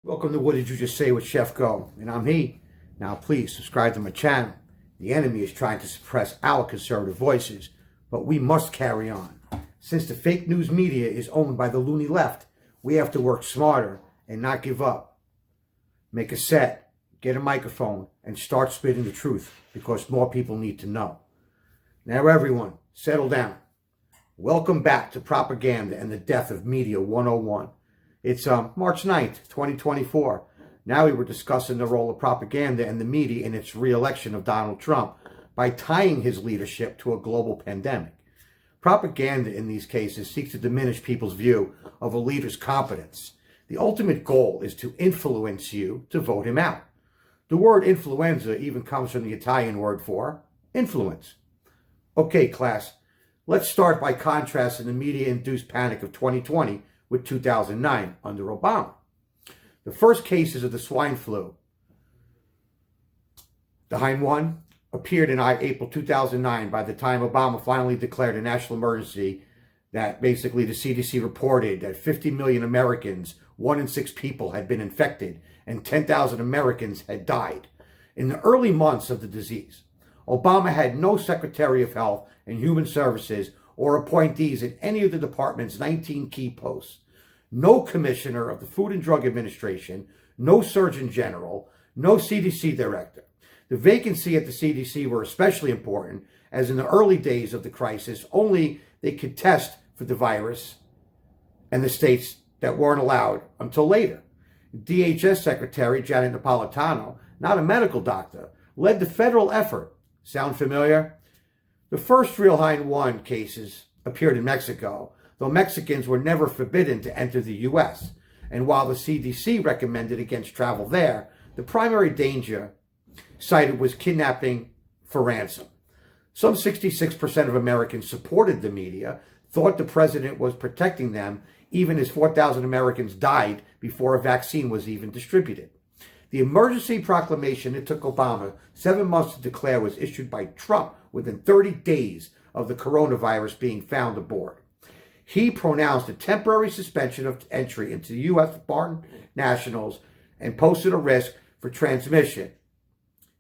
Welcome to What Did You Just Say with Chef Go, and I'm he. Now please subscribe to my channel. The enemy is trying to suppress our conservative voices, but we must carry on. Since the fake news media is owned by the loony left, we have to work smarter and not give up. Make a set, get a microphone, and start spitting the truth, because more people need to know. Now everyone, settle down. Welcome back to Propaganda and the Death of Media 101. It's March 9th, 2024. Now we were discussing the role of propaganda and the media in its re-election of Donald Trump by tying his leadership to a global pandemic. Propaganda in these cases seeks to diminish people's view of a leader's competence. The ultimate goal is to influence you to vote him out. The word influenza even comes from the Italian word for influence. Okay, class, let's start by contrasting the media-induced panic of 2020 with 2009 under Obama. The first cases of the swine flu, the hind one, appeared in April 2009 by the time Obama finally declared a national emergency. That basically the CDC reported that 50 million Americans, 1 in 6 people, had been infected and 10,000 Americans had died. In the early months of the disease, Obama had no Secretary of Health and Human Services or appointees in any of the department's 19 key posts. No commissioner of the Food and Drug Administration, no Surgeon General, no CDC director. The vacancy at the CDC were especially important, as in the early days of the crisis, only they could test for the virus, and the states that weren't allowed until later. DHS Secretary Janet Napolitano, not a medical doctor, led the federal effort. Sound familiar? The first real hind one cases appeared in Mexico, though Mexicans were never forbidden to enter the U.S. And while the CDC recommended against travel there, the primary danger cited was kidnapping for ransom. Some 66% of Americans supported the media, thought the president was protecting them, even as 4,000 Americans died before a vaccine was even distributed. The emergency proclamation it took Obama 7 months to declare was issued by Trump within 30 days of the coronavirus being found aboard. He pronounced a temporary suspension of entry into the U.S. foreign nationals and posted a risk for transmission.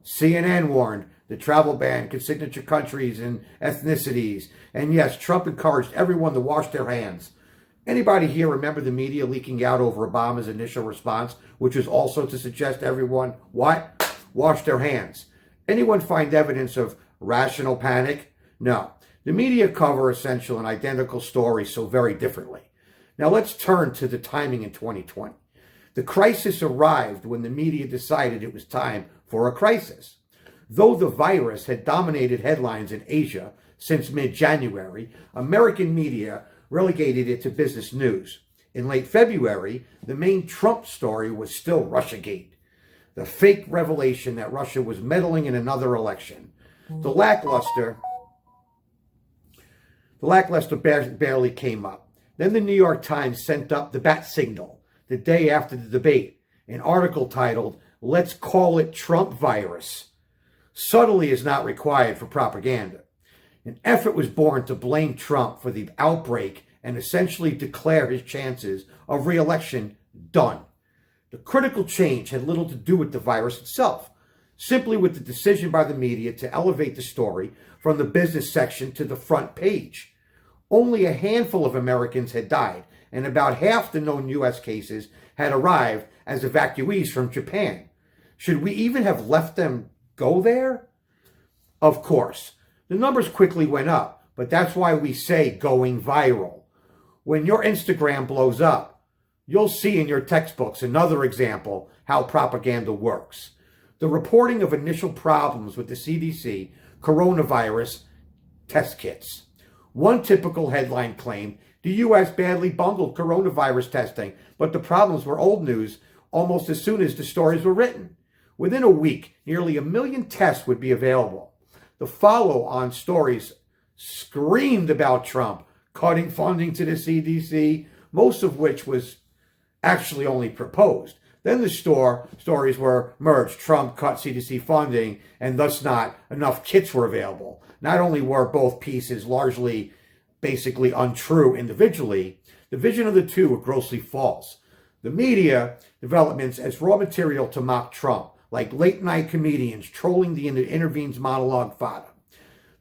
CNN warned the travel ban could signature countries and ethnicities. And yes, Trump encouraged everyone to wash their hands. Anybody here remember the media leaking out over Obama's initial response, which was also to suggest everyone, what? Wash their hands. Anyone find evidence of rational panic? No. The media cover essential and identical stories so very differently. Now let's turn to the timing in 2020. The crisis arrived when the media decided it was time for a crisis. Though the virus had dominated headlines in Asia since mid-January, American media relegated it to business news. In late February, the main Trump story was still Russiagate, the fake revelation that Russia was meddling in another election. The lackluster barely came up. Then the New York Times sent up the bat signal the day after the debate, an article titled, "Let's Call It Trump Virus." Subtlety is not required for propaganda. An effort was born to blame Trump for the outbreak and essentially declare his chances of re-election done. The critical change had little to do with the virus itself, simply with the decision by the media to elevate the story from the business section to the front page. Only a handful of Americans had died, and about half the known U.S. cases had arrived as evacuees from Japan. Should we even have left them go there? Of course. The numbers quickly went up, but that's why we say going viral. When your Instagram blows up, you'll see in your textbooks another example how propaganda works. The reporting of initial problems with the CDC coronavirus test kits. One typical headline claimed the U.S. badly bungled coronavirus testing, but the problems were old news almost as soon as the stories were written. Within a week, nearly 1 million tests would be available. The follow-on stories screamed about Trump cutting funding to the CDC, most of which was actually only proposed. Then the stories were merged. Trump cut CDC funding, and thus not enough kits were available. Not only were both pieces largely basically untrue individually, the vision of the two were grossly false. the media developments as raw material to mock Trump, like late-night comedians trolling the intervene's monologue fodder.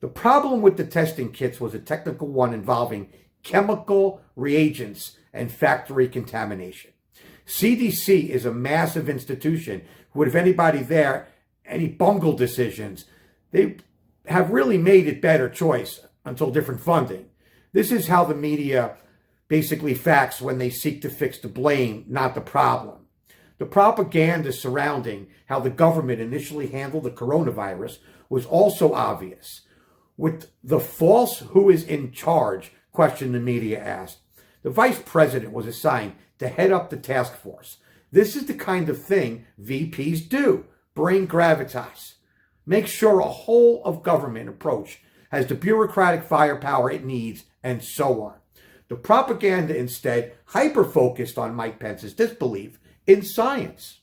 The problem with the testing kits was a technical one involving chemical reagents and factory contamination. CDC is a massive institution. Would if anybody there, any bungled decisions, they have really made it better choice until different funding. This is how the media basically facts when they seek to fix the blame, not the problem. The propaganda surrounding how the government initially handled the coronavirus was also obvious. With the false who is in charge question the media asked, the vice president was assigned to head up the task force. This is the kind of thing VPs do. Bring gravitas. Make sure a whole of government approach has the bureaucratic firepower it needs, and so on. The propaganda instead hyper-focused on Mike Pence's disbelief in science.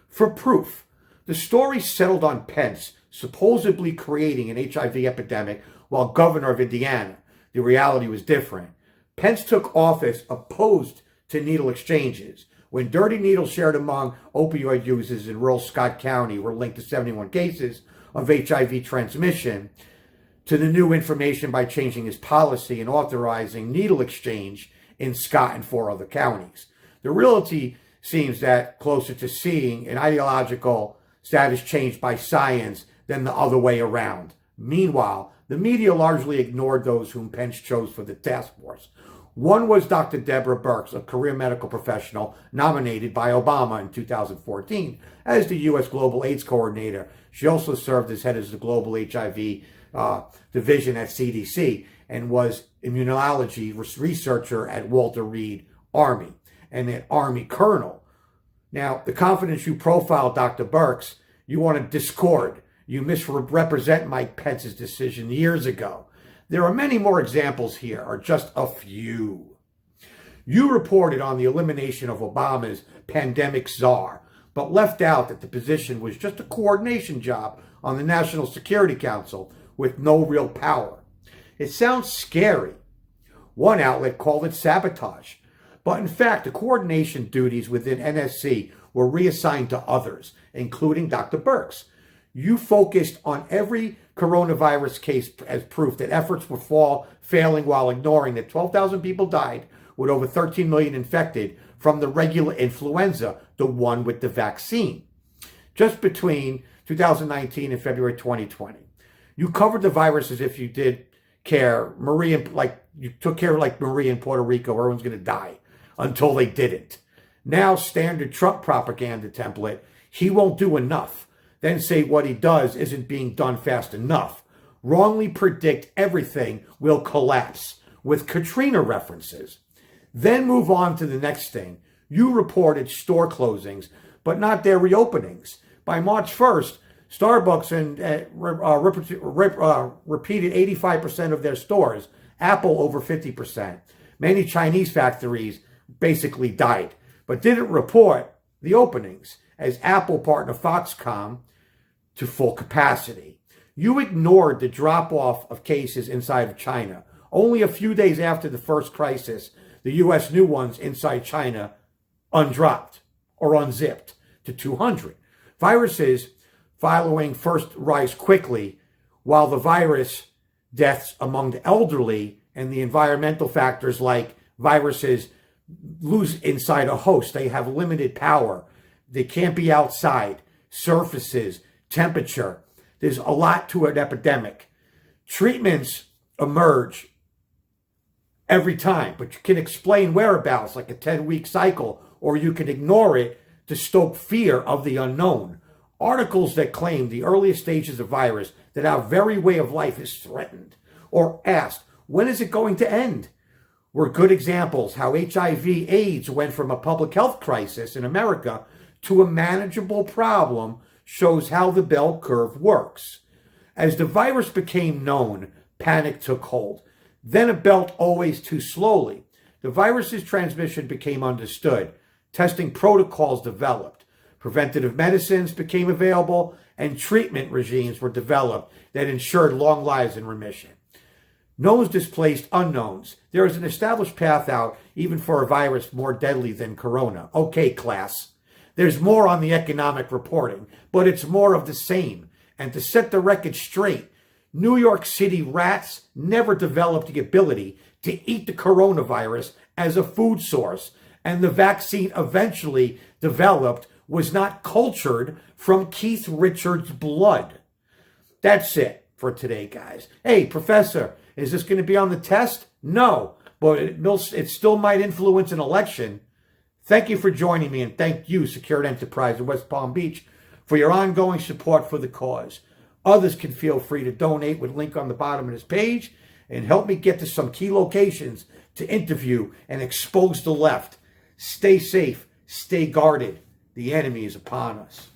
For proof, the story settled on Pence supposedly creating an HIV epidemic while governor of Indiana. The reality was different. Pence took office opposed to needle exchanges. When dirty needles shared among opioid users in rural Scott County were linked to 71 cases of HIV transmission, to the new information by changing his policy and authorizing needle exchange in Scott and 4 other counties. The reality seems that closer to seeing an ideological status changed by science than the other way around. Meanwhile, the media largely ignored those whom Pence chose for the task force. One was Dr. Deborah Birx, a career medical professional nominated by Obama in 2014 as the U.S. Global AIDS Coordinator. She also served as head of the Global HIV division at CDC and was immunology researcher at Walter Reed Army and an Army colonel. Now, the confidence you profile Dr. Birx, you want to discord. You misrepresent Mike Pence's decision years ago. There are many more examples here, or just a few. You reported on the elimination of Obama's pandemic czar, but left out that the position was just a coordination job on the National Security Council with no real power. It sounds scary. One outlet called it sabotage. But in fact, the coordination duties within NSC were reassigned to others, including Dr. Birx. You focused on every coronavirus case as proof that efforts were failing while ignoring that 12,000 people died with over 13 million infected from the regular influenza, the one with the vaccine, just between 2019 and February 2020. You covered the virus as if you did care, you took care of like Maria in Puerto Rico, everyone's going to die, until they didn't. Now, standard Trump propaganda template, he won't do enough. Then say what he does isn't being done fast enough. Wrongly predict everything will collapse with Katrina references. Then move on to the next thing. You reported store closings, but not their reopenings. By March 1st, Starbucks repeated 85% of their stores, Apple over 50%. Many Chinese factories basically died, but didn't report the openings, as Apple partner Foxconn to full capacity. You ignored the drop-off of cases inside of China. Only a few days after the first crisis, the U.S. new ones inside China undropped or unzipped to 200. Viruses following first rise quickly, while the virus deaths among the elderly and the environmental factors like viruses lose inside a host. They have limited power. They can't be outside. Surfaces, temperature. There's a lot to an epidemic. Treatments emerge every time, but you can explain whereabouts like a 10-week cycle, or you can ignore it to stoke fear of the unknown. Articles that claim the earliest stages of virus, that our very way of life is threatened, or asked, when is it going to end? Were good examples how HIV/AIDS went from a public health crisis in America to a manageable problem, shows how the bell curve works. As the virus became known, panic took hold. Then it built always too slowly. The virus's transmission became understood. Testing protocols developed. Preventative medicines became available, and treatment regimes were developed that ensured long lives in remission. Knowns displaced unknowns. There is an established path out, even for a virus more deadly than corona. Okay, class. There's more on the economic reporting, but it's more of the same. And to set the record straight, New York City rats never developed the ability to eat the coronavirus as a food source, and the vaccine eventually developed was not cultured from Keith Richards' blood. That's it for today, guys. Hey, Professor, is this going to be on the test? No, but it still might influence an election. Thank you for joining me, and thank you, Secured Enterprise in West Palm Beach, for your ongoing support for the cause. Others can feel free to donate with a link on the bottom of this page and help me get to some key locations to interview and expose the left. Stay safe, stay guarded. The enemy is upon us.